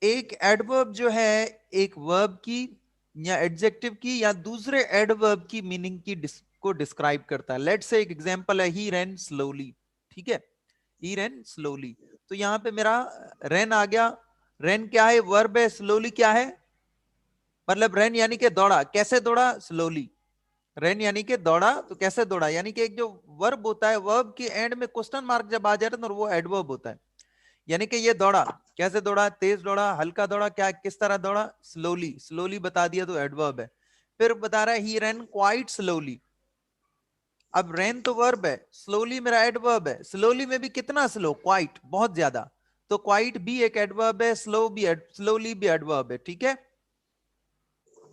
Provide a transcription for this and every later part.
एक एडवर्ब जो है एक वर्ब की या एडजेक्टिव की या दूसरे एडवर्ब की मीनिंग की को डिस्क्राइब करता है। लेट्स से एक एग्जांपल है ही रैन स्लोली, ठीक है, ही रैन स्लोली। तो यहाँ पे मेरा रैन आ गया। रैन क्या है? वर्ब है। स्लोली क्या है? मतलब रैन यानी कि दौड़ा। कैसे दौड़ा? स्लोली। रैन यानी कि दौड़ा, तो कैसे दौड़ा? यानी कि एक जो वर्ब होता है, वर्ब के एंड में क्वेश्चन मार्क जब आ जाता है तो वो एडवर्ब होता है। यानी कि ये दौड़ा, कैसे दौड़ा? तेज दौड़ा, हल्का दौड़ा, क्या किस तरह दौड़ा? स्लोली। स्लोली बता दिया तो एडवर्ब है। फिर बता रहा है ही रैन क्वाइट स्लोली। अब रैन तो वर्ब है, स्लोली मेरा एडवर्ब है। स्लोली में भी कितना स्लो? क्वाइट, बहुत ज्यादा। तो क्वाइट भी एक एडवर्ब है, स्लो भी, स्लोली भी एडवर्ब है, ठीक है।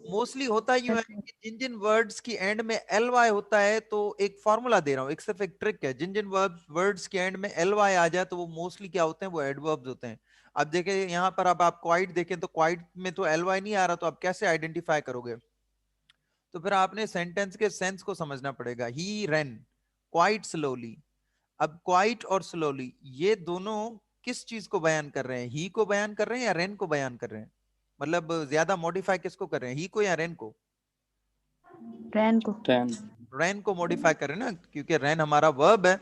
मोस्टली होता यूं है कि जिन जिन वर्ड्स की एंड में एल वाई होता है, तो एक फॉर्मूला दे रहा हूं, एक सिर्फ एक ट्रिक है। जिन जिन वर्ड्स के एंड में एल वाई आ जाए तो वो मोस्टली क्या होते हैं? वो एडवर्ब्स होते हैं। अब देखें यहां पर, अब आप क्वाइट देखें तो क्वाइट में तो एल वाई नहीं आ रहा, तो आप कैसे आइडेंटिफाई करोगे? तो फिर आपने सेंटेंस के सेंस को समझना पड़ेगा। ही रन क्वाइट स्लोली। अब क्वाइट और स्लोली ये दोनों किस चीज को बयान कर रहे हैं? ही को बयान कर रहे हैं या रेन को बयान कर रहे हैं? मतलब ज्यादा मॉडिफाई किसको कर रहे हैं, ही को या रेन को? रैन को। रैन को मॉडिफाई कर रहे हैं ना, क्योंकि रैन हमारा वर्ब है।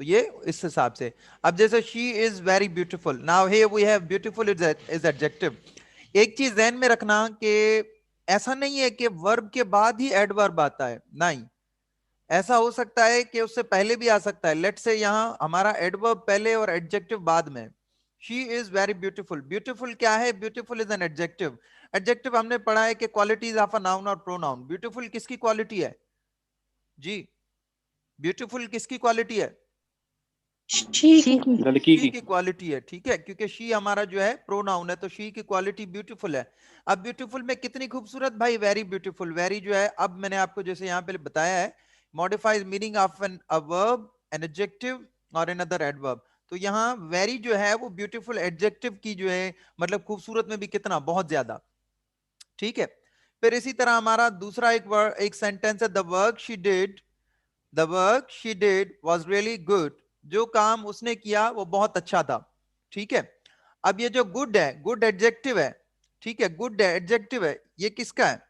तो ये इस हिसाब से। अब जैसे she is very beautiful, now here we have beautiful is adjective. एक चीज ध्यान में रखना कि ऐसा नहीं है कि वर्ब के बाद ही एडवर्ब आता है, नहीं। ऐसा हो सकता है कि उससे पहले भी आ सकता है। लेट्स से यहां हमारा एडवर्ब पहले और एडजेक्टिव बाद में। She is very beautiful. Beautiful क्या है? Beautiful is an adjective. Adjective हमने पढ़ा है कि क्वालिटीज ऑफ अ नाउन और प्रोनाउन। ब्यूटीफुल किसकी क्वालिटी है जी? ब्यूटीफुल किसकी क्वालिटी है? शी की। लड़की शी की। की क्वालिटी है, ठीक है, क्योंकि शी हमारा जो है प्रोनाउन है, तो शी की क्वालिटी ब्यूटीफुल है। अब ब्यूटीफुल में कितनी खूबसूरत भाई? Very beautiful. वेरी जो है, अब मैंने आपको जैसे यहाँ पे बताया है, modifies meaning of an a verb, an adjective और अनदर एडवर्ब। तो यहाँ वेरी जो है वो ब्यूटीफुल एडजेक्टिव की जो है, मतलब खूबसूरत में भी कितना? बहुत ज्यादा, ठीक है। फिर इसी तरह हमारा दूसरा एक वर्ड, एक सेंटेंस है, the work she did, the work she did was really good. जो काम उसने किया वो बहुत अच्छा था, ठीक है। अब ये जो गुड है, गुड एडजेक्टिव है, ठीक है, गुड एडजेक्टिव है, ये किसका है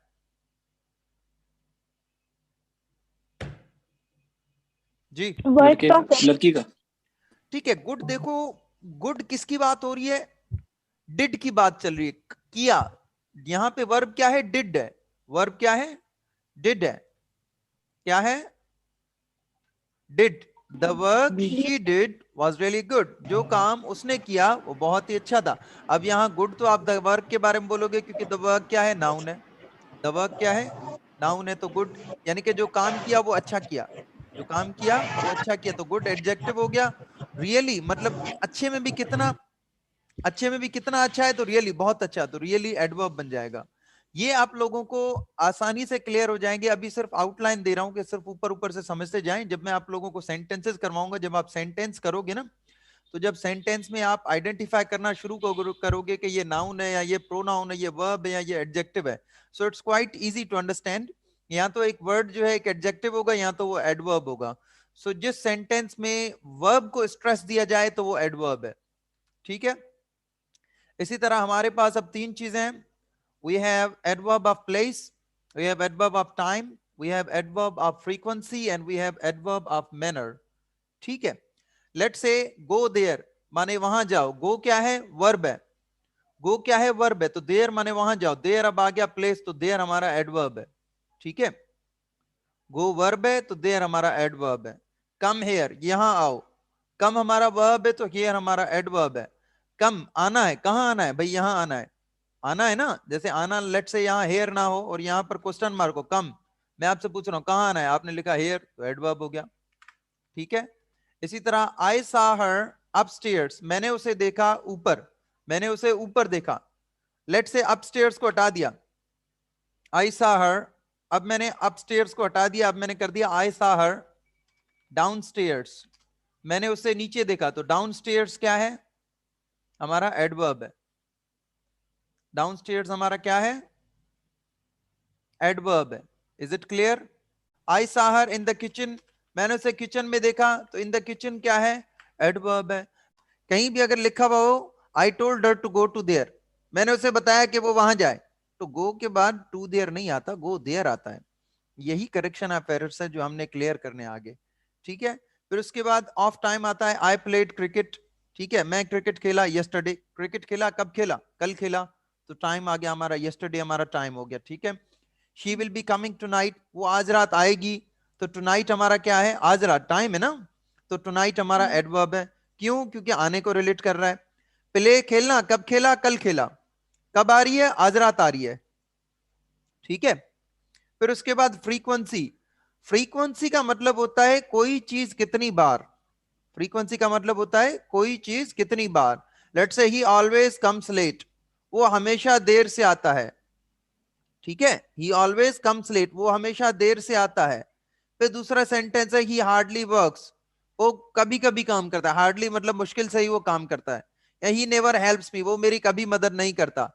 जी? लड़के का, लड़की का। ठीक है, गुड। देखो गुड किसकी बात हो रही है? डिड की बात चल रही है, किया। यहां पे वर्ब क्या है? डिड है। वर्ब क्या है? डिड है। क्या है? Did. The work she did was really good. जो काम उसने किया वो बहुत ही अच्छा था। अब यहाँ गुड तो आप द वर्क के बारे में बोलोगे, क्योंकि द वर्क क्या है? नाउन है। द वर्क क्या है? नाउन है, तो गुड यानी कि जो काम किया वो अच्छा किया। जो काम किया वो अच्छा किया, तो गुड एडजेक्टिव हो गया। रियली मतलब अच्छे में भी कितना, अच्छे में भी कितना अच्छा है? तो रियली बहुत अच्छा, तो रियली एडवर्ब बन जाएगा। ये आप लोगों को आसानी से क्लियर हो जाएंगे। अभी सिर्फ आउटलाइन दे रहा हूं कि सिर्फ ऊपर ऊपर से समझते जाएं। जब मैं आप लोगों को सेंटेंसेस करवाऊंगा, जब आप सेंटेंस करोगे ना, तो जब सेंटेंस में आप आइडेंटिफाई करना शुरू करोगे कि ये नाउन है या ये प्रोनाउन है, ये वर्ब है या ये एडजेक्टिव है, so it's quite easy to understand. या तो एक वर्ड जो है एक एडजेक्टिव होगा, या तो वो एडवर्ब होगा। सो जिस सेंटेंस में वर्ब को स्ट्रेस दिया जाए तो वो एडवर्ब है, ठीक है। इसी तरह हमारे पास अब तीन चीजें हैं। We have adverb of place, we have adverb of time, we have adverb of frequency, and we have adverb of manner, ठीक है। Let's say go there माने वहां जाओ। go क्या है? वर्ब है। go क्या है? वर्ब है। तो there माने वहां जाओ। there अब आ गया प्लेस, तो there हमारा एडवर्ब है, ठीक है। go वर्ब है तो there हमारा एडवर्ब है। come here यहां आओ, come हमारा वर्ब है तो here हमारा एडवर्ब है। come आना है, कहां आना है भाई? यहां आना है। आना है ना, जैसे आना, लेट से यहाँ हेयर ना हो और यहाँ पर क्वेश्चन मार्क हो, कम। मैं आपसे पूछ रहा हूँ कहाँ आना है, आपने लिखा हेयर, तो एडवर्ब हो गया, ठीक है। इसी तरह आई सा हर अपस्टेयर्स, मैंने उसे देखा ऊपर, मैंने उसे ऊपर देखा। लेट से अपस्टेयर्स को हटा दिया, आई सा हर। अब मैंने अपस्टेयर्स को हटा दिया, अब मैंने कर दिया आई सा हर डाउनस्टेयर्स, मैंने उसे नीचे देखा। तो डाउनस्टेयर्स क्या है? हमारा एडवर्ब है। डाउनस्टेयर्स हमारा क्या है? एडवर्ब है। Is it clear? आई सा हर इन द किचन, मैंने उसे किचन में देखा, तो इन द किचन क्या है? एडवर्ब है। कहीं भी अगर लिखा हुआ हो I told her to go to there, मैंने उसे बताया कि वो वहां जाए, तो गो के बाद टू देयर नहीं आता, गो देयर आता है। यही करेक्शन ऑफ एरर्स है जो हमने क्लियर करने आगे, ठीक है। फिर उसके बाद ऑफ टाइम आता है, आई प्लेड क्रिकेट, ठीक है, मैं क्रिकेट खेला यस्टरडे, क्रिकेट खेला कब खेला, कल खेला, तो टाइम आ गया हमारा, यस्टरडे हमारा टाइम हो गया, ठीक है। She will be coming tonight, वो आज रात आएगी, तो टुनाइट हमारा क्या है, आज रात टाइम है ना, तो टुनाइट हमारा एडवर्ब है, क्यों, क्योंकि आने को रिलेट कर रहा है। प्ले खेलना कब खेला, कल खेला, कब आ रही है, आज रात आ रही है, ठीक है। फिर उसके बाद फ्रीक्वेंसी, फ्रीक्वेंसी का मतलब होता है कोई चीज कितनी बार, फ्रीक्वेंसी का मतलब होता है कोई चीज कितनी बार। Let's say he always comes late, वो हमेशा देर से आता है, ठीक है, ही ऑलवेज कम्स लेट, वो हमेशा देर से आता है। फिर दूसरा सेंटेंस है ही हार्डली वर्क्स, वो कभी कभी काम करता है, हार्डली मतलब मुश्किल से ही वो काम करता है। या ही नेवर हेल्प्स मी, वो मेरी कभी मदद नहीं करता।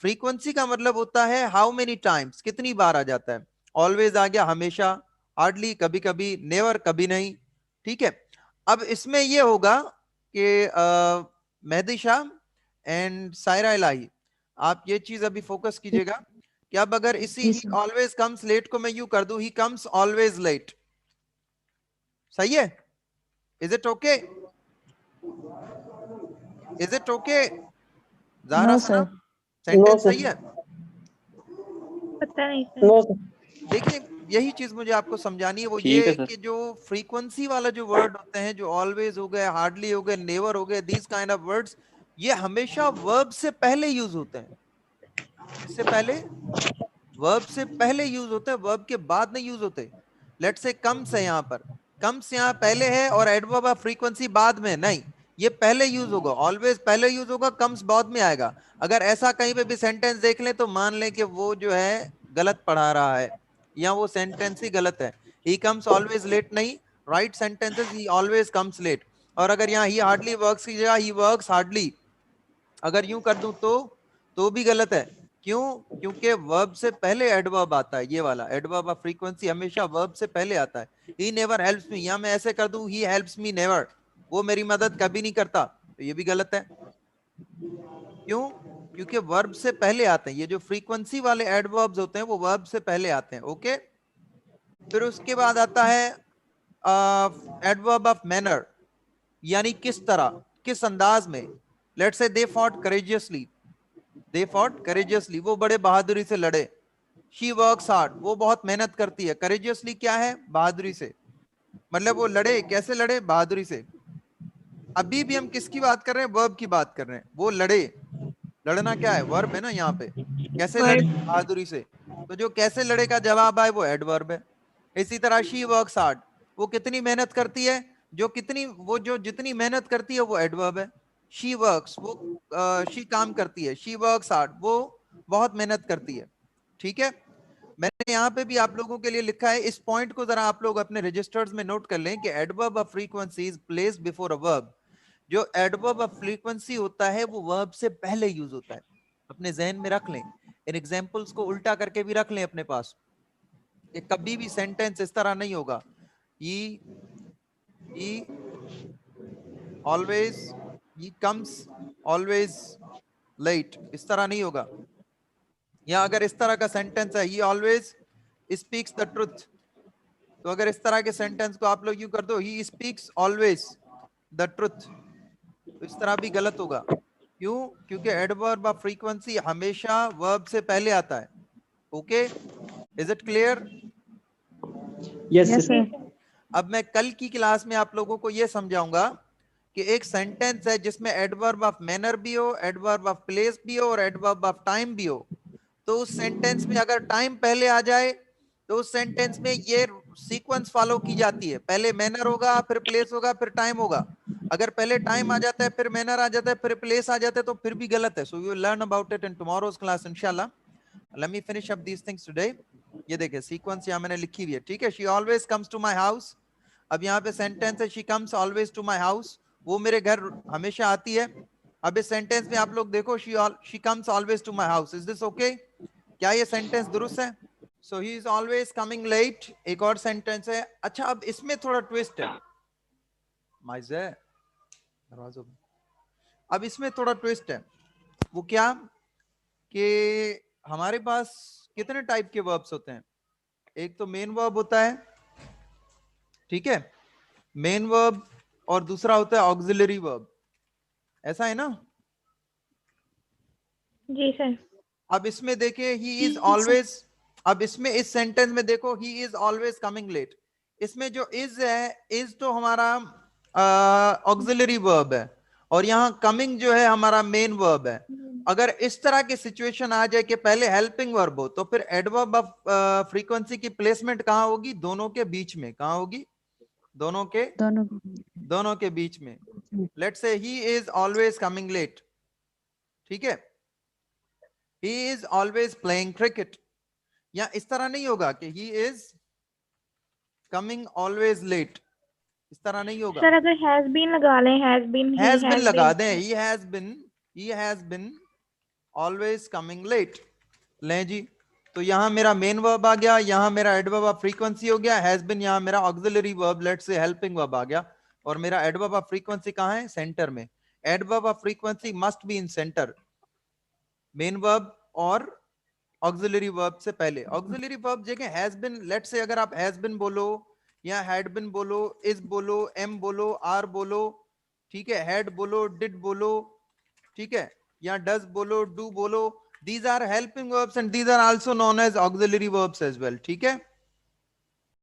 फ्रीक्वेंसी का मतलब होता है हाउ मेनी टाइम्स, कितनी बार आ जाता है। ऑलवेज आ गया हमेशा, हार्डली कभी कभी, नेवर कभी नहीं, ठीक है। अब इसमें यह होगा कि मेहदी शाह एंड सायरा इलाही, आप ये चीज अभी फोकस कीजिएगा कि अब अगर इसी जी ही सर। ऑलवेज कम्स लेट को मैं यू कर दूं, ही कम्स ऑलवेज लेट, सही है, is it okay, is it okay, no Zahra sir. Sanam, no sentence सही सर। है। पता नहीं सर। No sir. देखिए यही चीज मुझे आपको समझानी है, वो ठीक ये है सर। कि जो फ्रीक्वेंसी वाला जो वर्ड होते हैं, जो ऑलवेज हो गए, हार्डली हो गए, नेवर हो गए, दीज काइंड ऑफ वर्ड्स, ये हमेशा वर्ब से पहले यूज होते हैं। किससे पहले, वर्ब से पहले यूज होते हैं, वर्ब के बाद नहीं यूज होते। लेट्स से कम्स है, यहां पर कम्स यहां पहले है और एडवर्ब ऑफ फ्रीक्वेंसी बाद में, नहीं, ये पहले यूज होगा, ऑलवेज पहले यूज होगा, कम्स बाद में आएगा। अगर ऐसा कहीं पे भी सेंटेंस देख लें तो मान लें कि वो जो है गलत पढ़ा रहा है, या वो सेंटेंस ही गलत है। ही कम्स ऑलवेज लेट नहीं, right sentences he always comes late. और अगर यहाँ ही हार्डली वर्क्स की जगह ही वर्क्स हार्डली अगर यूं कर दूं तो भी गलत है। क्यों, क्योंकि वर्ब से पहले एडवर्ब आता है, ये वाला एडवर्ब ऑफ फ्रीक्वेंसी हमेशा वर्ब से पहले आता है। ही नेवर हेल्प्स मी, या मैं ऐसे कर दूं ही हेल्प्स मी नेवर, वो मेरी मदद कभी नहीं करता, तो ये भी गलत है। क्यों, क्योंकि वर्ब से पहले आते हैं, ये जो फ्रीक्वेंसी वाले एडवर्ब्स होते हैं वो वर्ब से पहले आते हैं, ओके। फिर उसके बाद आता है एडवर्ब ऑफ मैनर, यानी किस तरह, किस अंदाज में। लेट्स से they fought courageously, they fought courageously, वो बड़े बहादुरी से लड़े। शी वर्क्स हार्ड, वो बहुत मेहनत करती है। करेजियसली क्या है, बहादुरी से, मतलब वो लड़े, कैसे लड़े, बहादुरी से। अभी भी हम किसकी बात कर रहे हैं, वर्ब की बात कर रहे हैं, वो लड़े, लड़ना क्या है, वर्ब है ना यहाँ पे। कैसे लड़े, बहादुरी से, तो जो कैसे लड़े का जवाब आए वो एडवर्ब है। इसी तरह शी वर्क्स हार्ड, वो कितनी मेहनत करती है, जो कितनी, वो जो जितनी मेहनत करती है वो एडवर्ब है। शी वर्क्स, वो शी काम करती है, शी वर्क्स हार्ड, वो बहुत मेहनत करती है, ठीक है। मैंने यहाँ पे भी आप लोगों के लिए लिखा है, इस पॉइंट को जरा आप लोग अपने रजिस्टर्स में नोट कर लें कि adverb of frequency is placed before a verb. जो एडवर्ब ऑफ फ्रीक्वेंसी होता है वो वर्ब से पहले यूज होता है, अपने जहन में रख लें। इन एग्जांपल्स को उल्टा करके भी रख लें अपने पास, कि कभी भी सेंटेंस इस तरह नहीं होगा, he always, he comes always late, इस तरह नहीं होगा। या अगर इस तरह का सेंटेंस है, ही ऑलवेज स्पीक्स द ट्रुथ, तो अगर इस तरह के सेंटेंस को आप लोग यूं कर दो, he speaks always the truth, तो इस तरह भी गलत होगा। क्यों, क्योंकि एडवर्ब ऑफ फ्रीक्वेंसी हमेशा वर्ब से पहले आता है, okay. Is it clear. Yes yes sir. Sir. अब मैं कल की क्लास में आप लोगों को यह समझाऊंगा कि एक सेंटेंस है जिसमें एडवर्ब ऑफ मैनर भी हो, एडवर्ब ऑफ प्लेस भी हो और एडवर्ब ऑफ टाइम भी हो, तो उस सेंटेंस में अगर टाइम पहले आ जाए तो उस सेंटेंस में ये सीक्वेंस फॉलो की जाती है, पहले मैनर होगा, फिर प्लेस होगा, फिर टाइम होगा। अगर पहले टाइम आ जाता है, फिर मैनर आ जाता है, फिर प्लेस आ जाता है, तो फिर भी गलत है। So you will learn about it in tomorrow's class इंशाल्लाह। Let me finish up these things today. ये देखिए सीक्वेंस यहाँ मैंने लिखी हुई है, ठीक है। She always comes to my house, अब यहाँ पे सेंटेंस है she comes always to my house, वो मेरे घर हमेशा आती है। अब इस सेंटेंस में आप लोग देखो, she comes always to my house, is this okay, क्या ये सेंटेंस दुरुस्त है। So he is always coming late, एक और सेंटेंस है। अच्छा अब इसमें थोड़ा ट्विस्ट है, माइजे दरवाजों में, अब इसमें थोड़ा ट्विस्ट है, वो क्या, कि हमारे पास कितने टाइप के वर्ब्स होते हैं। एक तो मेन वर्ब होता है, ठीक है, मेन वर्ब, और दूसरा होता है ऑक्सिलरी वर्ब, ऐसा है ना। जी सर। अब इसमें देखिए ही इज ऑलवेज, अब इसमें इस सेंटेंस में देखो he is always coming late, इसमें जो इज है, इज तो हमारा ऑक्सिलरी वर्ब है, और यहां कमिंग जो है हमारा मेन वर्ब है। अगर इस तरह की सिचुएशन आ जाए कि पहले हेल्पिंग वर्ब हो, तो फिर एडवर्ब ऑफ फ्रीक्वेंसी की प्लेसमेंट कहां होगी, दोनों के बीच में। कहां होगी, दोनों के, दोनों दोनों के बीच में। Let's say he is always coming late, ठीक है, he is always playing cricket. या इस तरह नहीं होगा कि he is coming always late, इस तरह नहीं होगा। सर अगर हैज बीन लगा लें, has been, he has been has लगा बीन। दें, he has been always coming late. लें जी, तो यहां मेरा मेन वर्ब आ गया, यहां मेरा एडवर्ब ऑफ फ्रीक्वेंसी हो गया, हैज बिन यहां मेरा auxiliary verb, let's say helping verb आ गया, और मेरा एडवर्ब ऑफ फ्रीक्वेंसी कहां है, सेंटर में। Adverb of frequency must be in centre, main verb और ऑक्सिलरी वर्ब से पहले। ऑक्सिलरी वर्ब जगह हैज बिन, लेट्स से अगर आप हैज बिन बोलो या हैड बिन बोलो, इज बोलो, एम बोलो, आर बोलो, ठीक है, हैड बोलो, डिड बोलो, ठीक है, या डज बोलो, डू बोलो, these are helping verbs and these are also known as auxiliary verbs as well, ठीक है।